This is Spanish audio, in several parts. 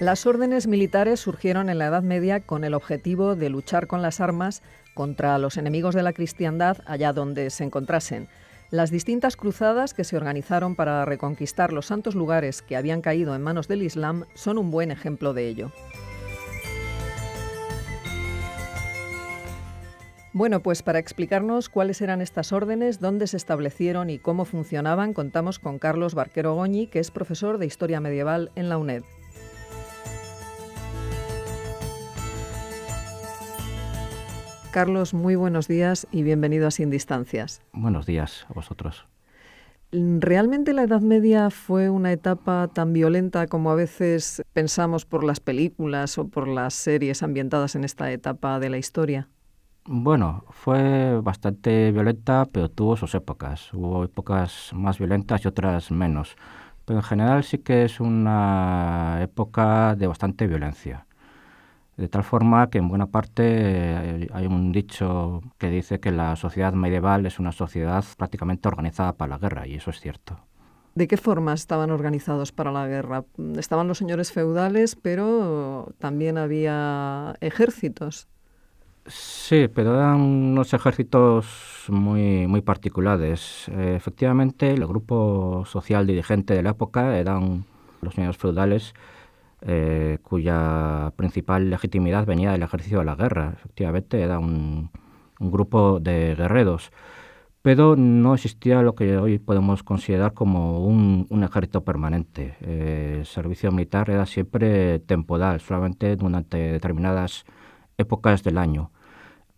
Las órdenes militares surgieron en la Edad Media con el objetivo de luchar con las armas contra los enemigos de la cristiandad allá donde se encontrasen. Las distintas cruzadas que se organizaron para reconquistar los santos lugares que habían caído en manos del Islam son un buen ejemplo de ello. Bueno, pues para explicarnos cuáles eran estas órdenes, dónde se establecieron y cómo funcionaban, contamos con Carlos Barquero Goñi, que es profesor de Historia Medieval en la UNED. Carlos, muy buenos días y bienvenido a Sin Distancias. Buenos días a vosotros. ¿Realmente la Edad Media fue una etapa tan violenta como a veces pensamos por las películas o por las series ambientadas en esta etapa de la historia? Bueno, fue bastante violenta, pero tuvo sus épocas. Hubo épocas más violentas y otras menos. Pero en general sí que es una época de bastante violencia. De tal forma que en buena parte hay un dicho que dice que la sociedad medieval es una sociedad prácticamente organizada para la guerra, y eso es cierto. ¿De qué forma estaban organizados para la guerra? Estaban los señores feudales, pero también había ejércitos. Sí, pero eran unos ejércitos muy particulares. Efectivamente, el grupo social dirigente de la época eran los señores feudales, cuya principal legitimidad venía del ejercicio de la guerra. Efectivamente, era un grupo de guerreros, pero no existía lo que hoy podemos considerar como un ejército permanente. El servicio militar era siempre temporal, solamente durante determinadas épocas del año.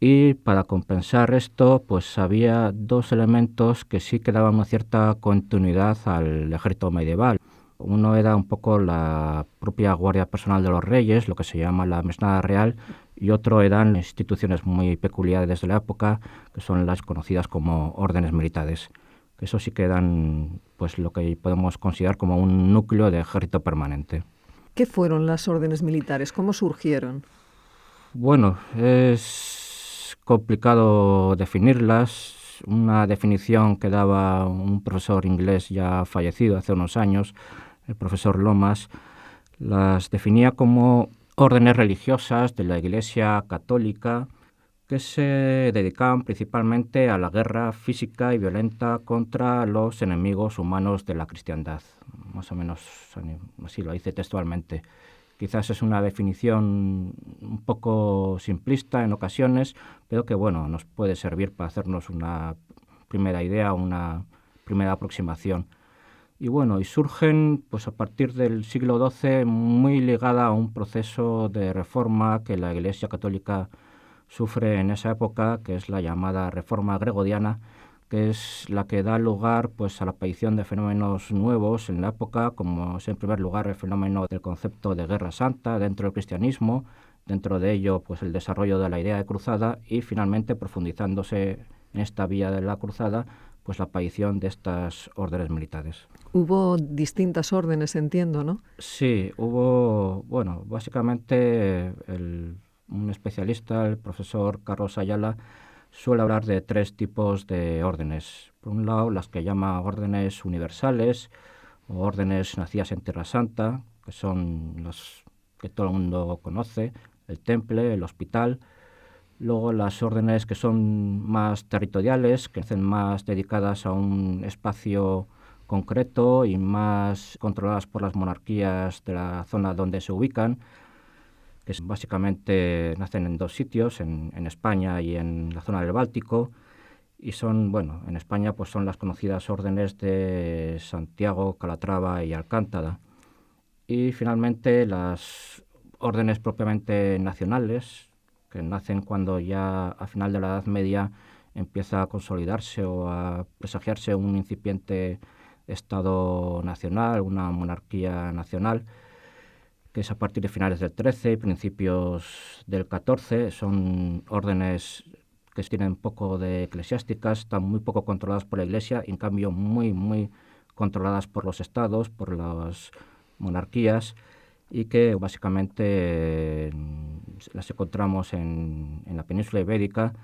Y para compensar esto, pues había dos elementos que sí que daban una cierta continuidad al ejército medieval. Uno era un poco la propia guardia personal de los reyes, lo que se llama la mesnada real, y otro eran instituciones muy peculiares de la época, que son las conocidas como órdenes militares. Eso sí que dan pues lo que podemos considerar como un núcleo de ejército permanente. ¿Qué fueron las órdenes militares? ¿Cómo surgieron? Bueno, es complicado definirlas. Una definición que daba un profesor inglés ya fallecido hace unos años, el profesor Lomas, las definía como órdenes religiosas de la Iglesia católica que se dedicaban principalmente a la guerra física y violenta contra los enemigos humanos de la cristiandad. Más o menos así lo dice textualmente. Quizás es una definición un poco simplista en ocasiones, pero que bueno, nos puede servir para hacernos una primera idea, una primera aproximación. Y bueno, y surgen pues a partir del siglo XII muy ligada a un proceso de reforma que la Iglesia Católica sufre en esa época, que es la llamada Reforma Gregoriana, que es la que da lugar pues a la aparición de fenómenos nuevos en la época, como es en primer lugar el fenómeno del concepto de guerra santa dentro del cristianismo, dentro de ello pues el desarrollo de la idea de cruzada y finalmente profundizándose en esta vía de la cruzada, pues la aparición de estas órdenes militares. Hubo distintas órdenes, entiendo, ¿no? Sí, hubo, bueno, básicamente un especialista, el profesor Carlos Ayala, suele hablar de tres tipos de órdenes. Por un lado, las que llama órdenes universales o órdenes nacidas en Tierra Santa, que son las que todo el mundo conoce, el Temple, el Hospital. Luego las órdenes que son más territoriales, que hacen más dedicadas a un espacio concreto y más controladas por las monarquías de la zona donde se ubican, que básicamente nacen en dos sitios, en España y en la zona del Báltico, y son, bueno, en España pues son las conocidas órdenes de Santiago, Calatrava y Alcántara. Y finalmente las órdenes propiamente nacionales, que nacen cuando ya a final de la Edad Media empieza a consolidarse o a presagiarse un incipiente Estado nacional, una monarquía nacional, que es a partir de finales del XIII y principios del XIV. Son órdenes que tienen poco de eclesiásticas, están muy poco controladas por la Iglesia, y en cambio muy controladas por los estados, por las monarquías, y que básicamente las encontramos en la península ibérica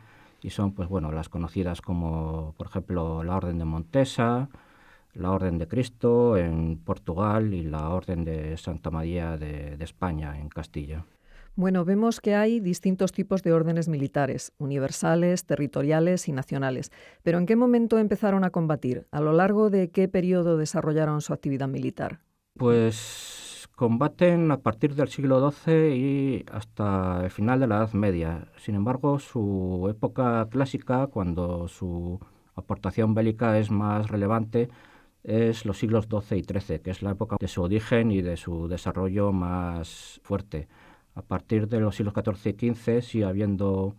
y son pues bueno las conocidas como por ejemplo la Orden de Montesa, la Orden de Cristo en Portugal y la Orden de Santa María de España en Castilla. Bueno, vemos que hay distintos tipos de órdenes militares, universales, territoriales y nacionales. Pero ¿en qué momento empezaron a combatir? ¿A lo largo de qué periodo desarrollaron su actividad militar? Pues combaten a partir del siglo XII y hasta el final de la Edad Media. Sin embargo, su época clásica, cuando su aportación bélica es más relevante, es los siglos XII y XIII, que es la época de su origen y de su desarrollo más fuerte. A partir de los siglos XIV y XV sigue habiendo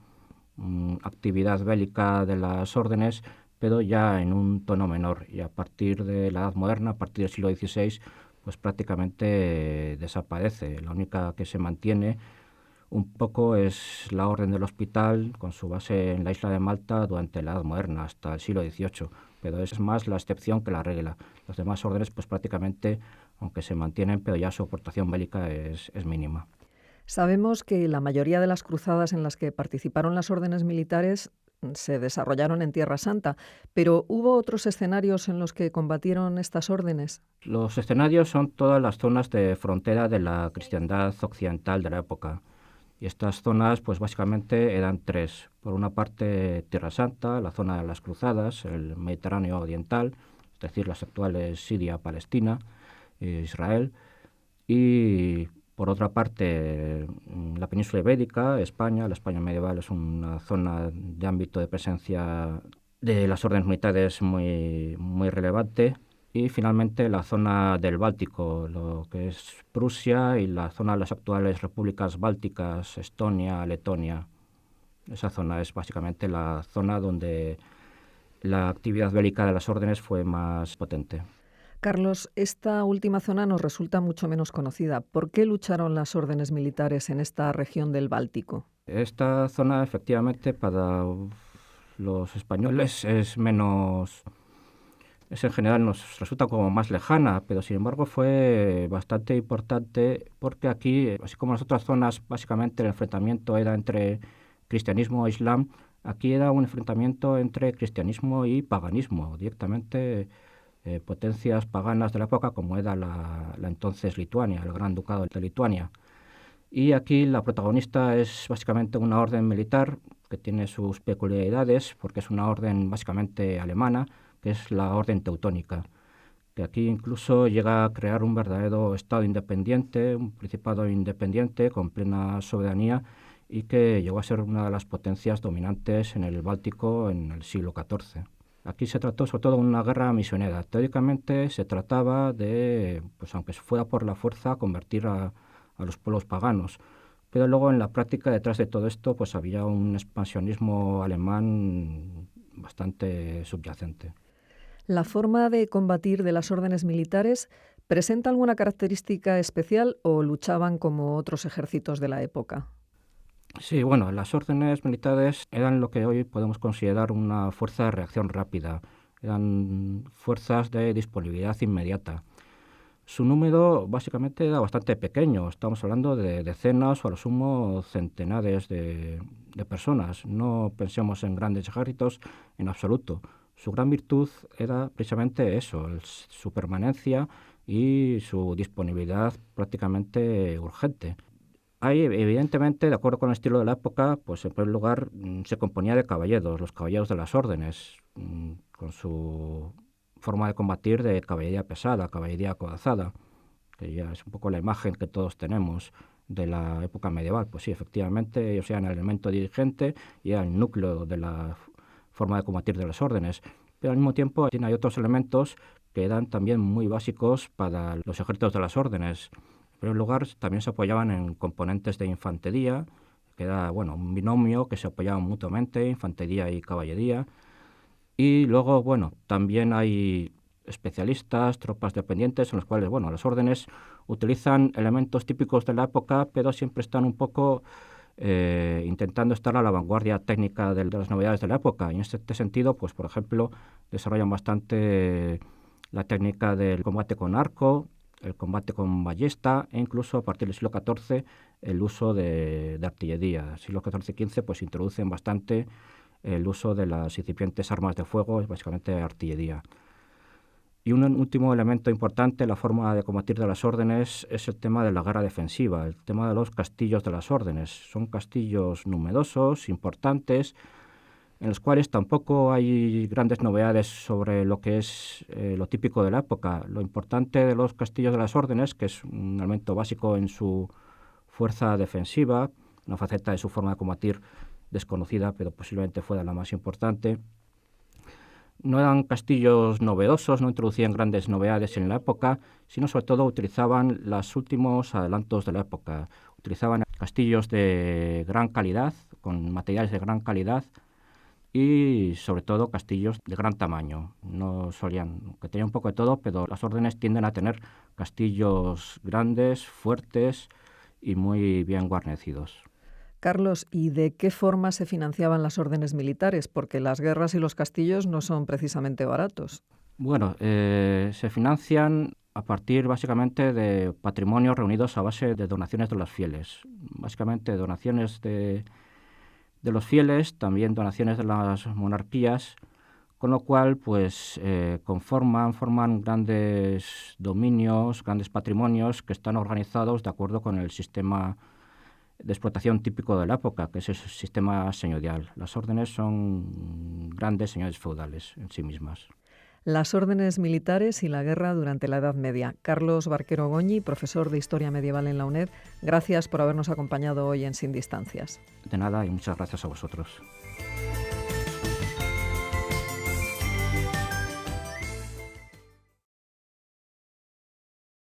actividad bélica de las órdenes, pero ya en un tono menor. Y a partir de la Edad Moderna, a partir del siglo XVI, pues prácticamente desaparece. La única que se mantiene un poco es la Orden del Hospital, con su base en la isla de Malta durante la Edad Moderna, hasta el siglo XVIII. Pero es más la excepción que la regla. Las demás órdenes, pues prácticamente, aunque se mantienen, pero ya su aportación bélica es mínima. Sabemos que la mayoría de las cruzadas en las que participaron las órdenes militares se desarrollaron en Tierra Santa, pero ¿hubo otros escenarios en los que combatieron estas órdenes? Los escenarios son todas las zonas de frontera de la cristiandad occidental de la época. Y estas zonas, pues básicamente eran tres. Por una parte, Tierra Santa, la zona de las cruzadas, el Mediterráneo Oriental, es decir, las actuales Siria, Palestina, Israel. Y por otra parte, la península ibérica, España. La España medieval es una zona de ámbito de presencia de las órdenes militares muy relevante. Y finalmente la zona del Báltico, lo que es Prusia y la zona de las actuales repúblicas bálticas, Estonia, Letonia. Esa zona es básicamente la zona donde la actividad bélica de las órdenes fue más potente. Carlos, esta última zona nos resulta mucho menos conocida. ¿Por qué lucharon las órdenes militares en esta región del Báltico? Esta zona, efectivamente, para los españoles es en general nos resulta como más lejana, pero sin embargo fue bastante importante porque aquí, así como en las otras zonas, básicamente el enfrentamiento era entre cristianismo e islam, aquí era un enfrentamiento entre cristianismo y paganismo, directamente potencias paganas de la época, como era la entonces Lituania, el Gran Ducado de Lituania. Y aquí la protagonista es básicamente una orden militar que tiene sus peculiaridades, porque es una orden básicamente alemana, que es la orden teutónica, que aquí incluso llega a crear un verdadero Estado independiente, un principado independiente con plena soberanía y que llegó a ser una de las potencias dominantes en el Báltico en el siglo XIV. Aquí se trató sobre todo de una guerra misionera. Teóricamente se trataba de, pues aunque fuera por la fuerza, convertir a los pueblos paganos. Pero luego en la práctica detrás de todo esto pues había un expansionismo alemán bastante subyacente. ¿La forma de combatir de las órdenes militares presenta alguna característica especial o luchaban como otros ejércitos de la época? Sí, bueno, las órdenes militares eran lo que hoy podemos considerar una fuerza de reacción rápida. Eran fuerzas de disponibilidad inmediata. Su número básicamente era bastante pequeño. Estamos hablando de decenas o a lo sumo centenares de personas. No pensemos en grandes ejércitos en absoluto. Su gran virtud era precisamente eso, su permanencia y su disponibilidad prácticamente urgente. Ahí, evidentemente, de acuerdo con el estilo de la época, pues en primer lugar se componía de caballeros, los caballeros de las órdenes, con su forma de combatir de caballería pesada, caballería acorazada, que ya es un poco la imagen que todos tenemos de la época medieval. Pues sí, efectivamente, ellos eran el elemento dirigente y era el núcleo de la forma de combatir de las órdenes. Pero al mismo tiempo hay otros elementos que eran también muy básicos para los ejércitos de las órdenes. En primer lugar, también se apoyaban en componentes de infantería, que era un binomio que se apoyaban mutuamente, infantería y caballería. Y luego, también hay especialistas, tropas dependientes, en los cuales, las órdenes utilizan elementos típicos de la época, pero siempre están un poco intentando estar a la vanguardia técnica de las novedades de la época. Y en este sentido, pues, por ejemplo, desarrollan bastante la técnica del combate con arco, el combate con ballesta e incluso a partir del siglo XIV el uso de artillería. El siglo XIV y XV pues introducen bastante el uso de las incipientes armas de fuego, básicamente artillería. Y un último elemento importante, la forma de combatir de las órdenes, es el tema de la guerra defensiva, el tema de los castillos de las órdenes. Son castillos numerosos, importantes, en los cuales tampoco hay grandes novedades sobre lo que es lo típico de la época. Lo importante de los castillos de las órdenes, que es un elemento básico en su fuerza defensiva, una faceta de su forma de combatir desconocida, pero posiblemente fuera la más importante. No eran castillos novedosos, no introducían grandes novedades en la época, sino sobre todo utilizaban los últimos adelantos de la época. Utilizaban castillos de gran calidad, con materiales de gran calidad, y sobre todo castillos de gran tamaño. No solían, que tenían un poco de todo, pero las órdenes tienden a tener castillos grandes, fuertes y muy bien guarnecidos. Carlos, ¿y de qué forma se financiaban las órdenes militares? Porque las guerras y los castillos no son precisamente baratos. Bueno, se financian a partir básicamente de patrimonios reunidos a base de donaciones de los fieles. Básicamente donaciones de los fieles, también donaciones de las monarquías, con lo cual pues forman grandes dominios, grandes patrimonios que están organizados de acuerdo con el sistema de explotación típico de la época, que es el sistema señorial. Las órdenes son grandes señores feudales en sí mismas. Las órdenes militares y la guerra durante la Edad Media. Carlos Barquero Goñi, profesor de Historia Medieval en la UNED, gracias por habernos acompañado hoy en Sin Distancias. De nada y muchas gracias a vosotros.